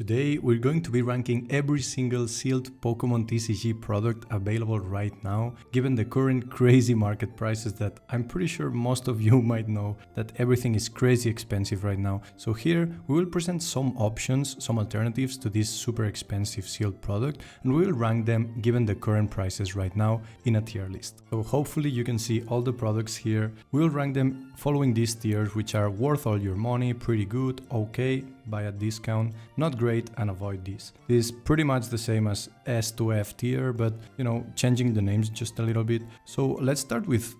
Today we're going to be ranking every single sealed Pokemon TCG product available right now, given the current crazy market prices that I'm pretty sure most of you might know that everything is crazy expensive right now. So here we will present some options, some alternatives to this super expensive sealed product, and we will rank them given the current prices right now in a tier list. So hopefully you can see all the products here. We'll rank them following these tiers, which are worth all your money, pretty good, okay, buy at discount, not great, and avoid this. This is pretty much the same as S to F tier, but changing the names just a little bit. So let's start with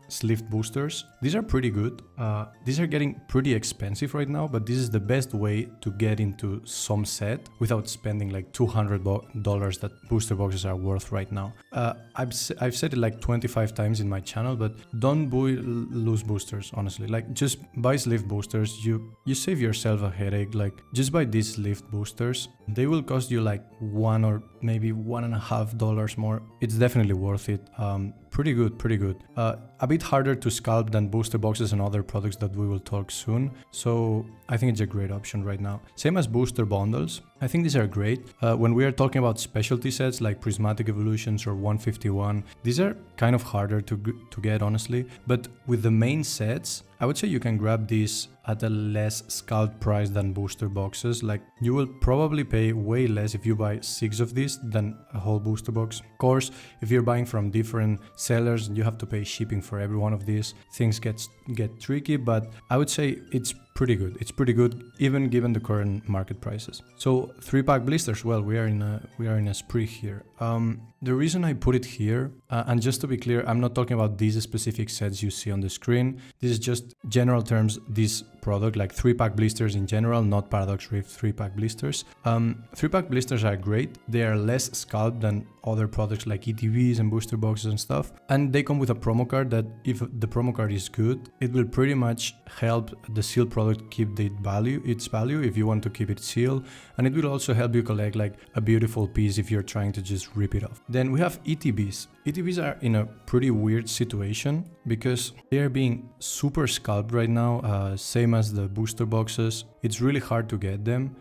Slift boosters. These are pretty good. These are getting pretty expensive right now, but this is the best way to get into some set without spending like $200 that booster boxes are worth right now. I've said it like 25 times in my channel, but don't lose boosters, honestly. Like, just buy Slift boosters. You save yourself a headache. Like, just buy these Slift boosters. They will cost you like $1 or maybe $1.50 more. It's definitely worth it. Pretty good. A bit harder to scalp than booster boxes and other products that we will talk soon, so I think it's a great option right now. Same as booster bundles. I think these are great. When we are talking about specialty sets like Prismatic Evolutions or 151, these are kind of harder to get, honestly, but with the main sets, I would say you can grab these at a less scalped price than booster boxes. Like, you will probably pay way less if you buy 6 of these than a whole booster box. Of course, if you're buying from different sellers, you have to pay shipping for every one of these. Things get tricky, but I would say it's pretty good. It's pretty good, even given the current market prices. So 3-pack blisters. Well, we are in a spree here. The reason I put it here, and just to be clear, I'm not talking about these specific sets you see on the screen. This is just general terms. This product, like 3-pack blisters in general, not Paradox Rift 3-pack blisters. 3-pack blisters are great. They are less scalped than other products like ETBs and booster boxes and stuff, and they come with a promo card that, if the promo card is good, it will pretty much help the sealed product keep its value if you want to keep it sealed, and it will also help you collect like a beautiful piece if you're trying to just rip it off. Then we have ETBs. ETBs are in a pretty weird situation because they are being super scalped right now, same as the booster boxes. It's really hard to get them.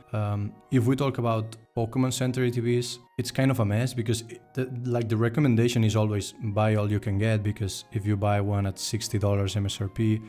If we talk about Pokemon Center ETBs, it's kind of a mess because the recommendation is always buy all you can get, because if you buy one at $60 MSRP,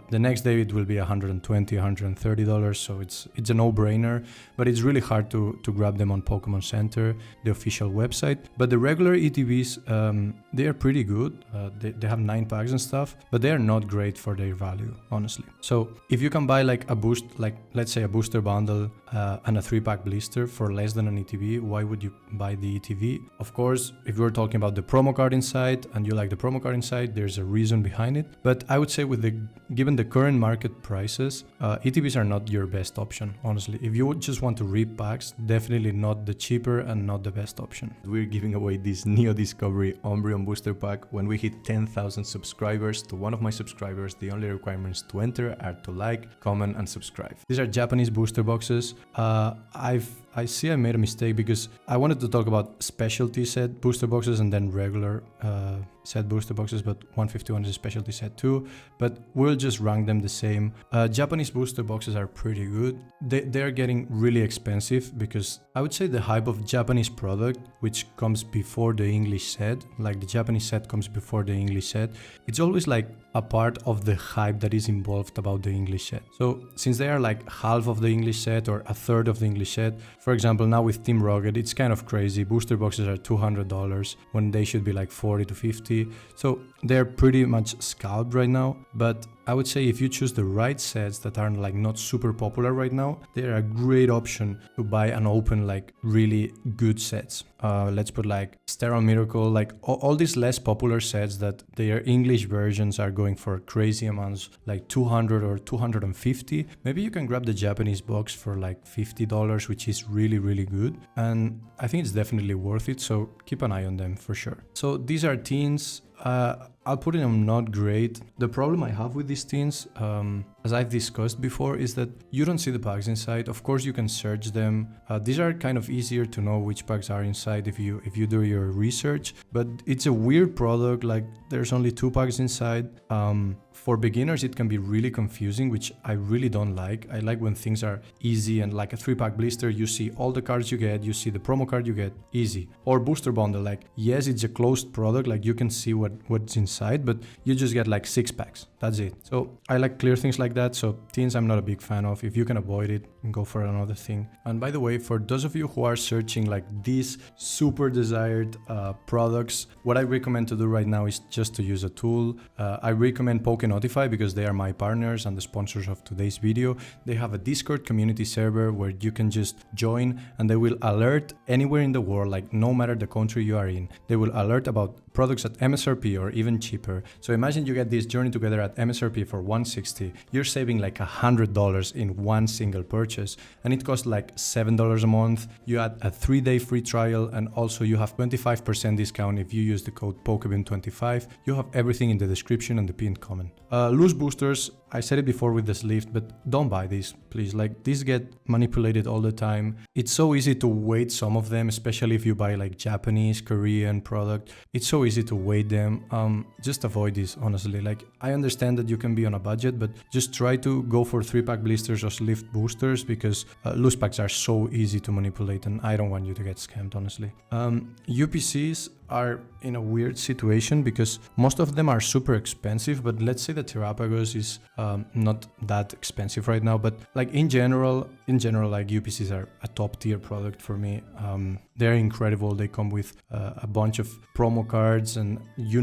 the next day it will be $120, $130, so it's a no-brainer, but it's really hard to grab them on Pokemon Center, the official website. But the regular ETBs, they are pretty good. They have 9 packs and stuff, but they are not great for their value, honestly. So if you can buy like a boost, like let's say a booster bundle and a 3-pack blister for less than an ETB, why would you buy the ETB? Of course, if you're talking about the promo card inside and you like the promo card inside, there's a reason behind it. But I would say given the current market prices, ETBs are not your best option, honestly. If you just want to rip packs, definitely not the cheaper and not the best option. We're giving away this Neo Discovery Umbreon booster pack when we hit 10,000 subscribers. To one of my subscribers, the only requirements to enter are to like, comment, and subscribe. These are Japanese booster boxes. I see I made a mistake because I wanted to talk about specialty set booster boxes and then regular set booster boxes, but 151 is a specialty set too, but we'll just rank them the same. Japanese booster boxes are pretty good. They're getting really expensive because I would say the hype of Japanese product, which comes before the English set, like the Japanese set comes before the English set, it's always like a part of the hype that is involved about the English set. So since they are like half of the English set or a third of the English set, for example, now with Team Rocket, it's kind of crazy. Booster boxes are $200 when they should be like $40 to $50. So they're pretty much scalped right now, but I would say if you choose the right sets that are like not super popular right now, they're a great option to buy and open like really good sets. Let's put like Sterile Miracle, like all these less popular sets that their English versions are going for crazy amounts, like $200 or $250. Maybe you can grab the Japanese box for like $50, which is really, really good. And I think it's definitely worth it. So keep an eye on them for sure. So these are teens. I'll put in them not great. The problem I have with these tins, as I've discussed before, is that you don't see the packs inside. Of course, you can search them. These are kind of easier to know which packs are inside if you do your research. But it's a weird product. Like there's only 2 packs inside. For beginners, it can be really confusing, which I really don't like. I like when things are easy and like a 3-pack blister, you see all the cards you get, you see the promo card you get, easy. Or booster bundle, like yes, it's a closed product, like you can see what's inside, but you just get like 6 packs. That's it. So I like clear things like that. So tins I'm not a big fan of. If you can avoid it, go for another thing. And by the way, for those of you who are searching like these super desired products, what I recommend to do right now is just to use a tool. I recommend Pokenotify because they are my partners and the sponsors of today's video. They have a Discord community server where you can just join and they will alert anywhere in the world, like no matter the country you are in. They will alert about products at MSRP or even cheaper. So imagine you get this Journey Together at MSRP for $160. You're saving like $100 in one single purchase, and it costs like $7 a month. You add a 3-day free trial, and also you have 25% discount if you use the code Pokebin25. You have everything in the description and the pinned comment. Loose boosters, I said it before with this lift, but don't buy these, please. Like these get manipulated all the time. It's so easy to weight some of them, especially if you buy like Japanese, Korean product. It's so easy to weight them. Just avoid this, honestly. Like I understand that you can be on a budget, but just try to go for 3-pack blisters or lift boosters because loose packs are so easy to manipulate, and I don't want you to get scammed, honestly. UPCs are in a weird situation because most of them are super expensive, but let's say the Terapagos is not that expensive right now, but like in general like UPCs are a top tier product for me. They're incredible. They come with a bunch of promo cards, and you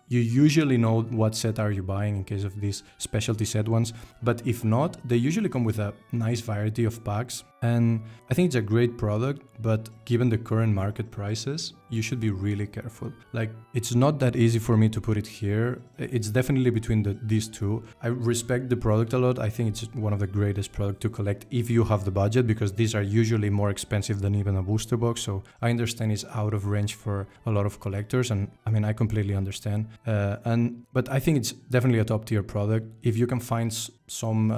usually know what set are you buying in case of these specialty set ones, but if not, they usually come with a nice variety of packs. And I think it's a great product, but given the current market prices, you should be really careful. Like it's not that easy for me to put it here. It's definitely between these two. I respect the product a lot. I think it's one of the greatest products to collect if you have the budget, because these are usually more expensive than even a booster box. So I understand it's out of range for a lot of collectors, and I mean I completely understand. But I think it's definitely a top tier product. If you can find some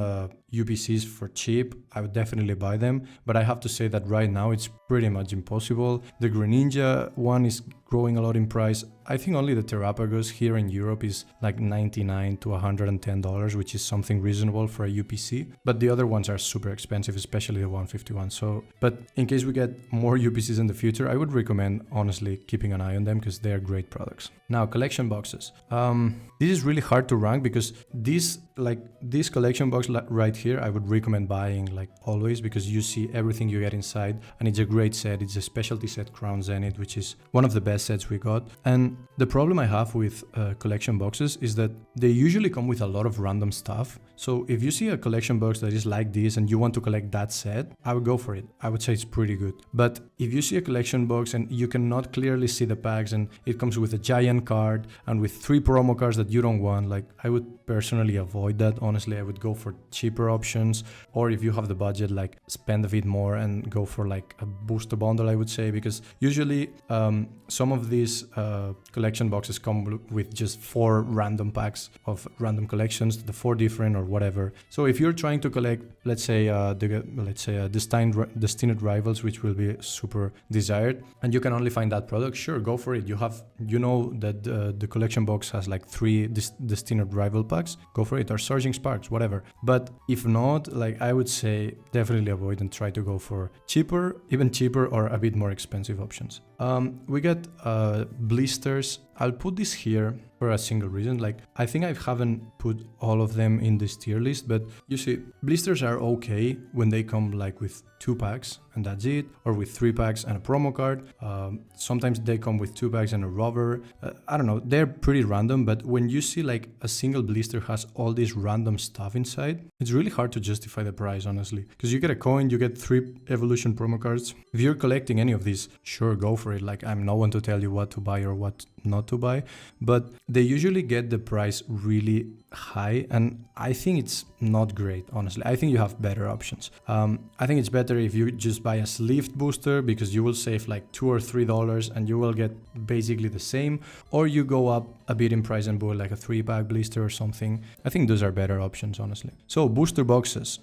UPCs for cheap, I would definitely buy them, but I have to say that right now it's pretty much impossible. The Greninja one is growing a lot in price. I think only the Terapagos here in Europe is like $99 to $110, which is something reasonable for a UPC, but the other ones are super expensive, especially the 151. So, but in case we get more UPCs in the future, I would recommend honestly keeping an eye on them because they're great products. Now, collection boxes. This is really hard to rank because this collection box right here, I would recommend buying like always, because you see everything you get inside, and it's a great set. It's a specialty set, Crown Zenith, which is one of the best sets we got. And the problem I have with collection boxes is that they usually come with a lot of random stuff. So if you see a collection box that is like this and you want to collect that set, I would go for it. I would say it's pretty good. But if you see a collection box and you cannot clearly see the packs and it comes with a giant card and with 3 promo cards that you don't want, like I would personally avoid that. Honestly, I would go for cheaper options, or if you have the budget, like spend a bit more and go for like a booster bundle, I would say, because usually some of these collection boxes come with just 4 random packs of random collections, the 4 different or whatever. So if you're trying to collect, let's say Destined Rivals, which will be super desired, and you can only find that product, sure, go for it. You know that the collection box has like 3 Destined Rival packs, go for it, or Surging Sparks, whatever. But if not, like I would say definitely avoid and try to go for even cheaper or a bit more expensive options. We get blisters. I'll put this here for a single reason. Like I think I haven't put all of them in this tier list, but you see, blisters are okay when they come like with 2 packs and that's it, or with 3 packs and a promo card. Sometimes they come with 2 packs and a rubber. I don't know, they're pretty random, but when you see like a single blister has all this random stuff inside, it's really hard to justify the price, honestly, because you get a coin, you get 3 evolution promo cards. If you're collecting any of these, sure, go for it. Like I'm no one to tell you what to buy or what not to buy, but they usually get the price really high, and I think it's not great, honestly. I think you have better options. I think it's better better if you just buy a sleeved booster because you will save like $2 or $3 and you will get basically the same, or you go up a bit in price and buy like a 3-pack blister or something. I think those are better options, honestly. So booster boxes.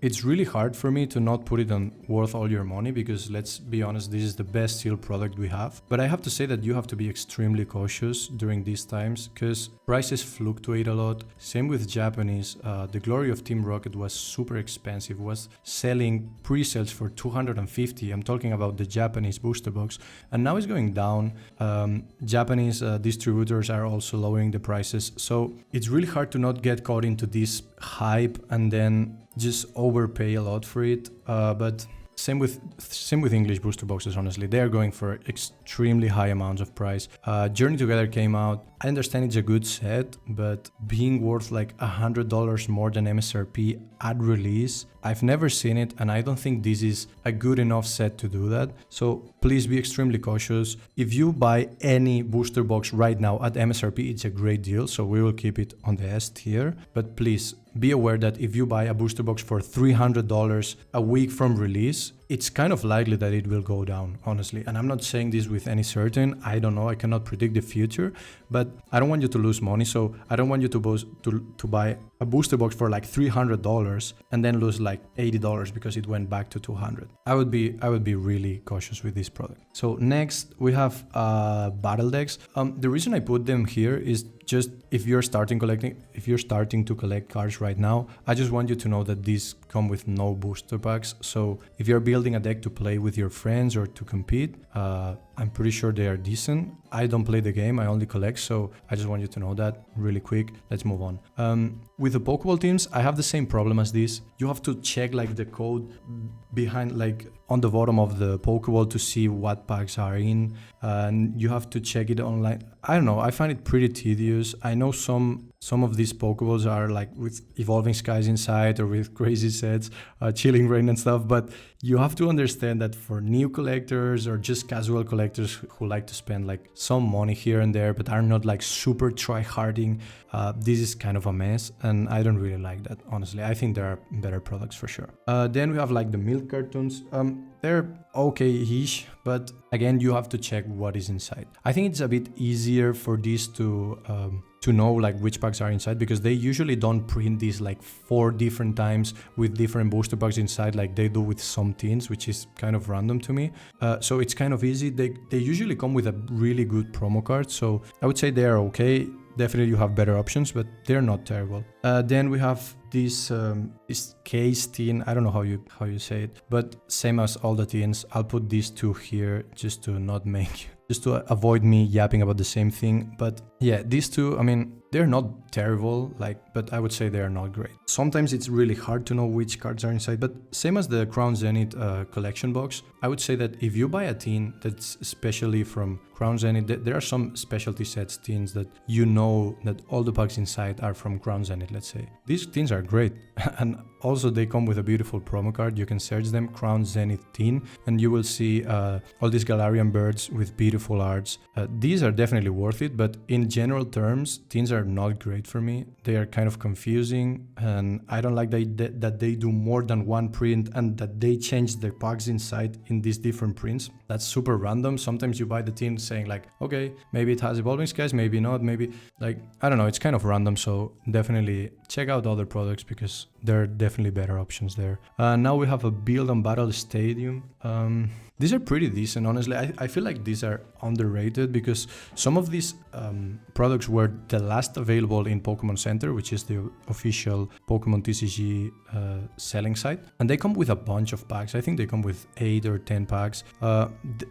It's really hard for me to not put it on worth all your money because let's be honest, this is the best sealed product we have. But I have to say that you have to be extremely cautious during these times because prices fluctuate a lot. Same with Japanese. The Glory of Team Rocket was super expensive, was selling pre-sales for $250. I'm talking about the Japanese booster box, and now it's going down. Japanese distributors are also lowering the prices, so it's really hard to not get caught into this hype and then just overpay a lot for it. But same with English booster boxes, honestly. They are going for extremely high amounts of price. Journey Together came out. I understand it's a good set, but being worth like $100 more than MSRP at release, I've never seen it, and I don't think this is a good enough set to do that. So please be extremely cautious. If you buy any booster box right now at MSRP, it's a great deal, so we will keep it on the S tier. But please be aware that if you buy a booster box for $300 a week from release, it's kind of likely that it will go down, honestly. And I'm not saying this with any certain. I don't know. I cannot predict the future, but I don't want you to lose money. So I don't want you to buy a booster box for like $300 and then lose like $80 because it went back to $200. I would be really cautious with this product. So next we have battle decks. The reason I put them here is just if you're starting to collect cards right now, I just want you to know that these come with no booster packs. So if you're building a deck to play with your friends or to compete, I'm pretty sure they are decent. I don't play the game, I only collect, so I just want you to know that really quick. Let's move on. With the Pokeball teams, I have the same problem as this. You have to check like the code behind, like on the bottom of the Pokeball to see what packs are in, and you have to check it online. I don't know, I find it pretty tedious. I know some of these Pokeballs are like with Evolving Skies inside or with crazy sets, Chilling Rain and stuff, but you have to understand that for new collectors or just casual collectors who like to spend like some money here and there but are not like super try-harding, this is kind of a mess, and I don't really like that, honestly. I think there are better products for sure. Then we have like the milk cartons. They're okay-ish, but again, you have to check what is inside. I think it's a bit easier for these to know like which packs are inside, because they usually don't print these like 4 different times with different booster packs inside like they do with some teens, which is kind of random to me. So it's kind of easy. They usually come with a really good promo card, so I would say they are okay. Definitely you have better options, but they're not terrible. Then we have this case tin. I don't know how you say it, but same as all the tins. I'll put these 2 here just to avoid me yapping about the same thing. But yeah, these 2, I mean, they're not terrible, but I would say they are not great. Sometimes it's really hard to know which cards are inside, but same as the Crown Zenith collection box, I would say that if you buy a tin that's especially from Crown Zenith, there are some specialty sets tins that you know that all the packs inside are from Crown Zenith, let's say. These tins are great, and also they come with a beautiful promo card. You can search them, Crown Zenith tin, and you will see all these Galarian birds with beautiful arts. These are definitely worth it, but in general terms, tins are not great for me. They are kind of confusing, and I don't like that they do more than one print and that they change the packs inside in these different prints. That's super random. Sometimes you buy the tin saying like, okay, maybe it has Evolving Skies, maybe not, maybe like, I don't know, it's kind of random. So definitely check out other products because there are definitely better options there. Now we have a Build and Battle Stadium. These are pretty decent, honestly. I feel like these are underrated because some of these products were the last available in Pokemon Center, which is the official Pokemon TCG selling site. And they come with a bunch of packs. I think they come with 8 or 10 packs.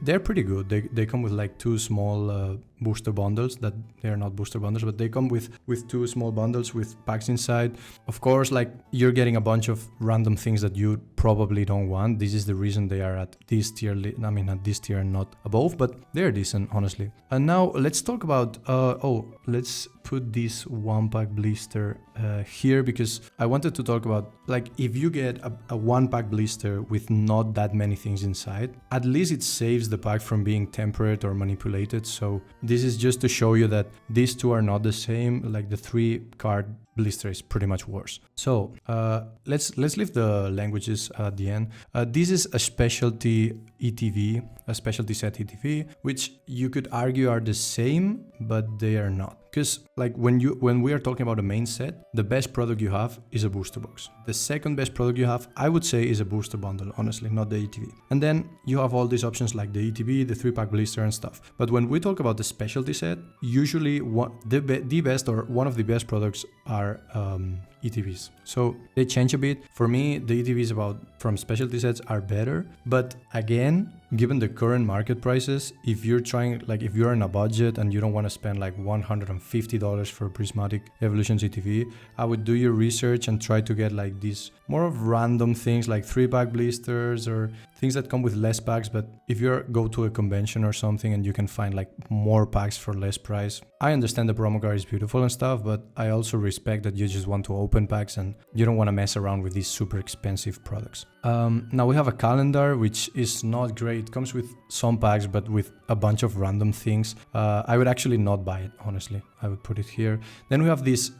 They're pretty good. They come with like 2 small booster bundles that they're not booster bundles, but they come with 2 small bundles with packs inside. Of course, like you're getting a bunch of random things that you probably don't want. This is the reason they are at this tier, at this tier and not above, but they're decent, honestly. And now let's talk about, let's put this 1-pack blister here because I wanted to talk about, like, if you get a 1-pack blister with not that many things inside, at least it saves the pack from being tempered or manipulated. So this is just to show you that these 2 are not the same. Like the 3-card Blister is pretty much worse. So let's leave the languages at the end. This is a specialty ETV, a specialty set ETV, which you could argue are the same, but they are not. Because like when we are talking about a main set, the best product you have is a booster box. The second best product you have, I would say, is a booster bundle, honestly, not the ETV. And then you have all these options like the ETB, the 3-pack blister and stuff. But when we talk about the specialty set, usually the best or one of the best products are ETBs. So they change a bit. For me, the ETBs from specialty sets are better. But again, given the current market prices, if you're in a budget and you don't want to spend like $150 for a Prismatic Evolutions ETV, I would do your research and try to get like these more of random things like 3-pack blisters or things that come with less packs. But if you go to a convention or something and you can find like more packs for less price, I understand the promo card is beautiful and stuff, but I also respect that you just want to open packs and you don't want to mess around with these super expensive products. Now we have a calendar, which is not great. It comes with some packs, but with a bunch of random things. I would actually not buy it, honestly. I would put it here. Then we have these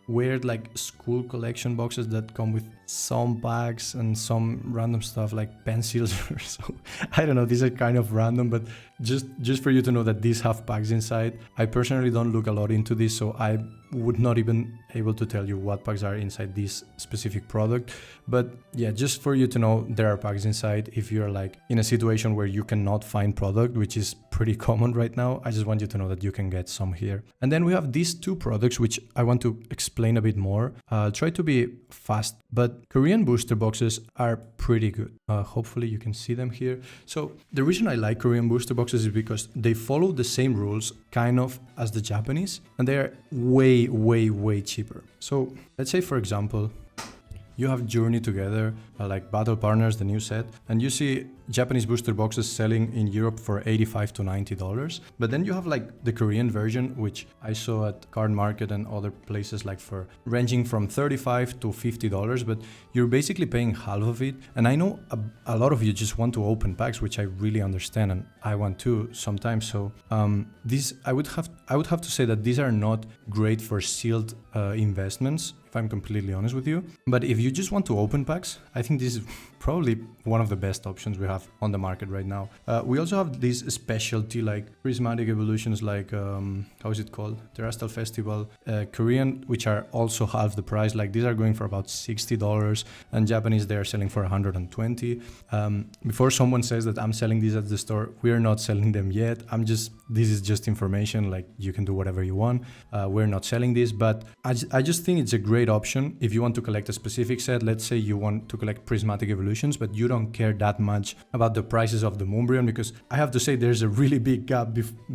weird like school collection boxes that come with some packs and some random stuff like pencils or so. I don't know, these are kind of random, but just for you to know that these have packs inside. I personally don't look a lot into this, so I would not even able to tell you what packs are inside this specific product. But yeah, just for you to know, there are packs inside. If you're like in a situation where you cannot find product, which is pretty common right now, I just want you to know that you can get some here. And then we have these two products, which I want to explain a bit more. I'll try to be fast, but Korean booster boxes are pretty good. Hopefully you can see them here. So the reason I like Korean booster boxes is because they follow the same rules kind of as the Japanese, and they are way, way, way cheaper. So let's say, for example, you have Journey Together, like Battle Partners, the new set, and you see Japanese booster boxes selling in Europe for $85 to $90. But then you have like the Korean version, which I saw at Card Market and other places like for ranging from $35 to $50, but you're basically paying half of it. And I know a lot of you just want to open packs, which I really understand, and I want to sometimes. So these I would have to say that these are not great for sealed investments, if I'm completely honest with you. But if you just want to open packs, I think this is probably one of the best options we have on the market right now. We also have these specialty like Prismatic Evolutions, like how is it called? Terrestrial Festival Korean, which are also half the price. Like these are going for about $60, and Japanese they are selling for $120. Before someone says that I'm selling these at the store, we're not selling them yet. This is just information. Like you can do whatever you want. We're not selling this, but I just think it's a great option if you want to collect a specific set. Let's say you want to collect Prismatic Evolutions, but you don't care that much about the prices of the Moonbryon, because I have to say there's a really big gap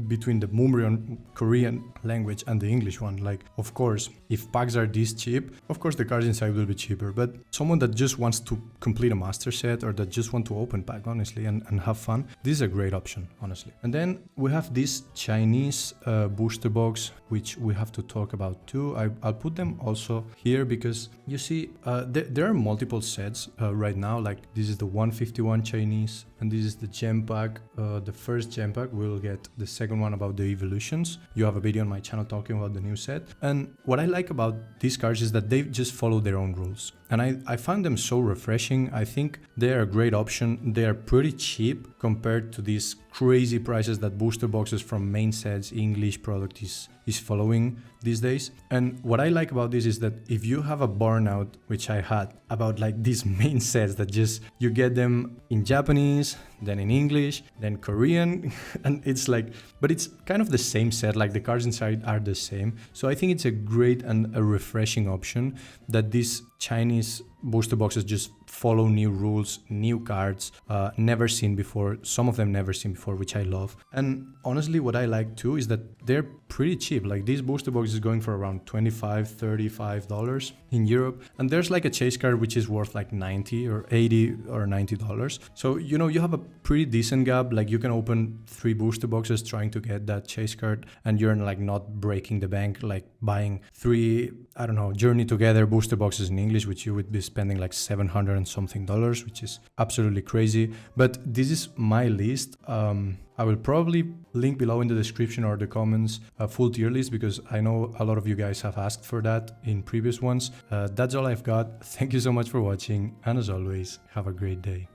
between the Moonbryon Korean language and the English one. Like, of course, if packs are this cheap, of course the cards inside will be cheaper, but someone that just wants to complete a master set or that just want to open pack, honestly, and have fun, this is a great option, honestly. And then we have this Chinese booster box, which we have to talk about too. I'll put them also here because you see there are multiple sets right now. Like this is the 151 Chinese, and this is the gem pack. The first gem pack, we'll get the second one about the evolutions. You have a video on my channel talking about the new set. And what I like about these cards is that they just follow their own rules, and I find them so refreshing. I think they are a great option. They are pretty cheap compared to these crazy prices that booster boxes from main sets English product is following these days. And what I like about this is that if you have a burnout, which I had about like these main sets that just you get them in Japanese, then in English, then Korean, and it's like, but it's kind of the same set, like the cards inside are the same. So I think it's a great and a refreshing option that these Chinese booster boxes just follow new rules, new cards, never seen before, some of them never seen before, which I love. And honestly, what I like too is that they're pretty cheap. Like these booster boxes is going for around $25, $35 in Europe, and there's like a chase card which is worth like $90 or $80 or $90. So you have a pretty decent gap. Like you can open 3 booster boxes trying to get that chase card, and you're like not breaking the bank like buying 3, I don't know, Journey Together booster boxes in English, which you would be spending like $700 something dollars, which is absolutely crazy. But this is my list. I will probably link below in the description or the comments a full tier list, because I know a lot of you guys have asked for that in previous ones. That's all I've got. Thank you so much for watching, and as always, have a great day.